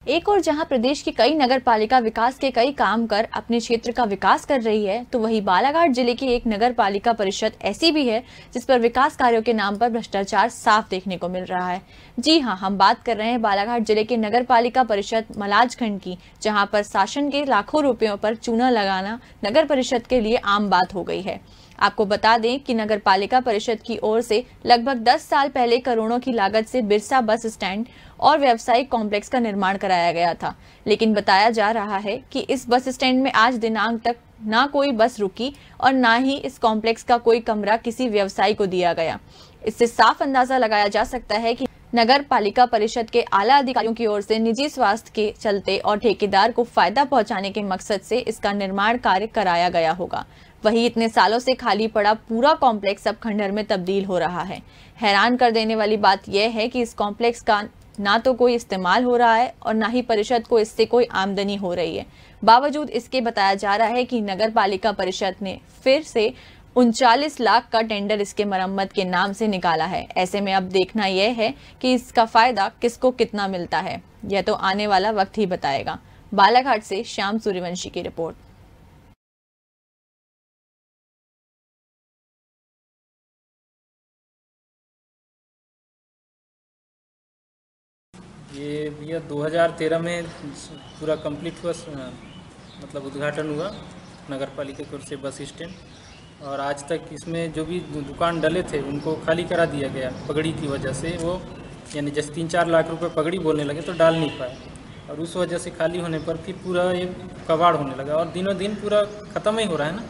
एक और जहां प्रदेश की कई नगर पालिका विकास के कई काम कर अपने क्षेत्र का विकास कर रही है, तो वहीं बालाघाट जिले की एक नगर पालिका परिषद ऐसी भी है जिस पर विकास कार्यों के नाम पर भ्रष्टाचार साफ देखने को मिल रहा है। जी हां, हम बात कर रहे हैं बालाघाट जिले के नगर पालिका परिषद मलाजखंड की, जहां पर शासन के लाखों रुपयों पर चूना लगाना नगर परिषद के लिए आम बात हो गई है। आपको बता दें कि नगर पालिका परिषद की ओर से लगभग 10 साल पहले करोड़ों की लागत से बिरसा बस स्टैंड और व्यावसायिक कॉम्प्लेक्स का निर्माण कराया गया था, लेकिन बताया जा रहा है कि इस बस स्टैंड में आज दिनांक तक ना कोई बस रुकी और ना ही इस कॉम्प्लेक्स का कोई कमरा किसी व्यवसायी को दिया गया। इससे साफ अंदाजा लगाया जा सकता है कि नगर पालिका परिषद के आला अधिकारियों की ओर से निजी स्वार्थ के चलते और ठेकेदार को फायदा पहुंचाने के मकसद से इसका निर्माण कार्य कराया गया होगा। वहीं इतने सालों से खाली पड़ा पूरा कॉम्प्लेक्स अब खंडहर में तब्दील हो रहा है। हैरान कर देने वाली बात यह है कि इस कॉम्प्लेक्स का ना तो कोई इस्तेमाल हो रहा है और ना ही परिषद को इससे कोई आमदनी हो रही है। बावजूद इसके बताया जा रहा है कि नगर पालिका परिषद ने फिर से 39 लाख का टेंडर इसके मरम्मत के नाम से निकाला है। ऐसे में अब देखना यह है कि इसका फायदा किसको कितना मिलता है, यह तो आने वाला वक्त ही बताएगा। बालाघाट से श्याम सूर्यवंशी की रिपोर्ट। ये भैया 2013 में पूरा कंप्लीट हुआ, मतलब उद्घाटन हुआ नगर पालिका की ओर से बस स्टैंड, और आज तक इसमें जो भी दुकान डले थे उनको खाली करा दिया गया पगड़ी की वजह से। वो यानी जैसे 3-4 लाख रुपए पगड़ी बोलने लगे तो डाल नहीं पाए, और उस वजह से खाली होने पर फिर पूरा ये कबाड़ होने लगा और दिनों दिन पूरा ख़त्म ही हो रहा है ना,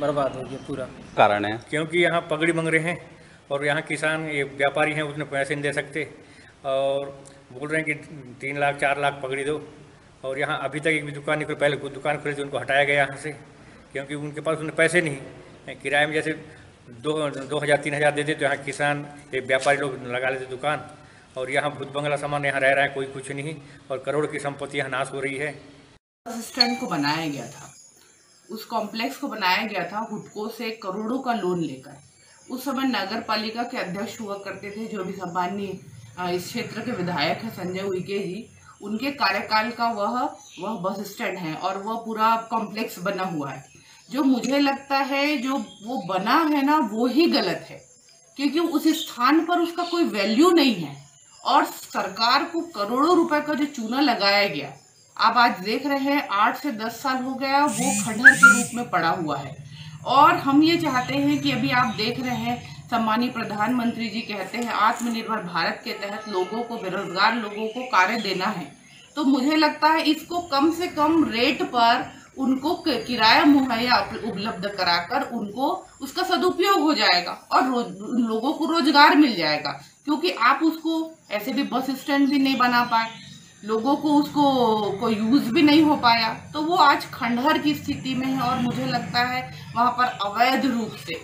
बर्बाद हो गया पूरा। कारण है क्योंकि यहाँ पगड़ी मांग रहे हैं और यहाँ किसान ये व्यापारी हैं, उसने पैसे नहीं दे सकते और बोल रहे हैं कि 3 लाख 4 लाख पगड़ी दो। और यहाँ अभी तक एक भी दुकान नहीं, कोई पहले कुछ दुकान खुली थी उनको हटाया गया यहाँ से, क्योंकि उनके पास उन्हें पैसे नहीं। किराए में जैसे 2,000-3,000 देते तो यहाँ किसान ये व्यापारी लोग लगा लेते दुकान, और यहाँ भूत बंगला सामान यहाँ रह रहा है, कोई कुछ नहीं, और करोड़ की संपत्ति यहाँ नाश हो रही है। बस स्टैंड को बनाया गया था, उस कॉम्प्लेक्स को बनाया गया था हुडको से करोड़ों का लोन लेकर। उस समय नगर पालिका के अध्यक्ष हुआ करते थे जो भी सम्माननीय इस क्षेत्र के विधायक है संजय उइके जी, उनके कार्यकाल का वह बस स्टैंड है और वह पूरा कॉम्प्लेक्स बना हुआ है। जो मुझे लगता है जो वो बना है ना वो ही गलत है, क्योंकि उस स्थान पर उसका कोई वैल्यू नहीं है और सरकार को करोड़ों रुपए का जो चूना लगाया गया, आप आज देख रहे हैं 8 से 10 साल हो गया वो खंडहर के रूप में पड़ा हुआ है। और हम ये चाहते हैं कि अभी आप देख रहे हैं सम्मानीय प्रधानमंत्री जी कहते हैं आत्मनिर्भर भारत के तहत लोगों को, बेरोजगार लोगों को कार्य देना है, तो मुझे लगता है इसको कम से कम रेट पर उनको किराया मुहैया उपलब्ध कराकर उनको उसका सदुपयोग हो जाएगा और लोगों को रोजगार मिल जाएगा। क्योंकि आप उसको ऐसे भी बस स्टैंड भी नहीं बना पाए, लोगों को उसको कोई यूज भी नहीं हो पाया, तो वो आज खंडहर की स्थिति में है। और मुझे लगता है वहां पर अवैध रूप से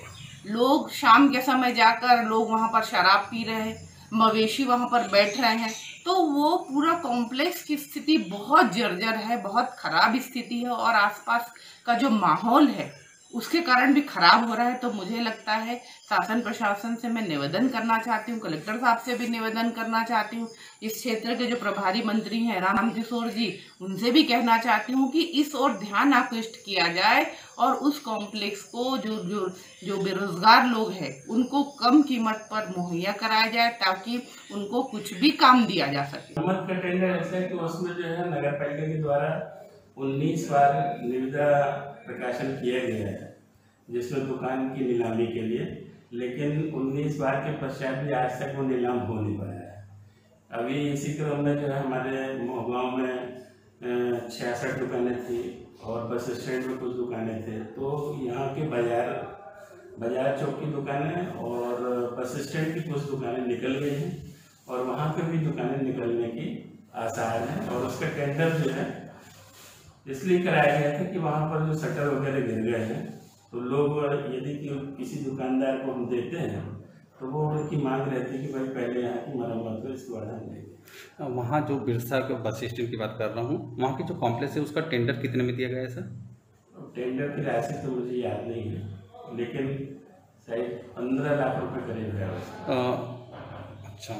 लोग शाम के समय जाकर लोग वहां पर शराब पी रहे हैं, मवेशी वहां पर बैठ रहे हैं, तो वो पूरा कॉम्प्लेक्स की स्थिति बहुत जर्जर है, बहुत खराब स्थिति है और आसपास का जो माहौल है उसके कारण भी खराब हो रहा है। तो मुझे लगता है शासन प्रशासन से मैं निवेदन करना चाहती हूँ, कलेक्टर साहब से भी निवेदन करना चाहती हूँ, इस क्षेत्र के जो प्रभारी मंत्री हैं रामकिशोर जी, उनसे भी कहना चाहती हूँ कि इस ओर ध्यान आकृष्ट किया जाए और उस कॉम्प्लेक्स को जो बेरोजगार लोग हैं उनको कम कीमत पर मुहैया कराया जाए ताकि उनको कुछ भी काम दिया जा सके। मरम्मत का टेंडर ऐसा है कि उसमें जो है नगर पालिका के द्वारा 19 बार निविदा प्रकाशन किया गया है जिसमें दुकान की नीलामी के लिए, लेकिन 19 बार के पश्चात भी आज तक वो नीलाम हो नहीं पाया है। अभी इसी क्रम में जो है हमारे गाँव में 66 दुकानें थी और बस स्टैंड में कुछ दुकानें थे, तो यहाँ के बाजार चौक की दुकानें और बस स्टैंड की कुछ दुकानें निकल गई हैं और वहाँ पर भी दुकानें निकलने की आसार हैं। और उसका टेंडर जो है इसलिए कराया गया था कि वहाँ पर जो शटर वगैरह गिर गए हैं तो लोग यदि किसी दुकानदार को हम देते हैं तो वो उनकी मांग रहती है कि भाई पहले यहाँ की मरम्मत हो, इसके बाद हम देंगे। वहाँ जो बिरसा के बस स्टैंड की बात कर रहा हूँ, वहाँ की जो कॉम्प्लेक्स है उसका टेंडर कितने में दिया गया है सर? टेंडर की राशि तो मुझे याद नहीं है, लेकिन शायद 15 लाख रुपए करीब है। अच्छा,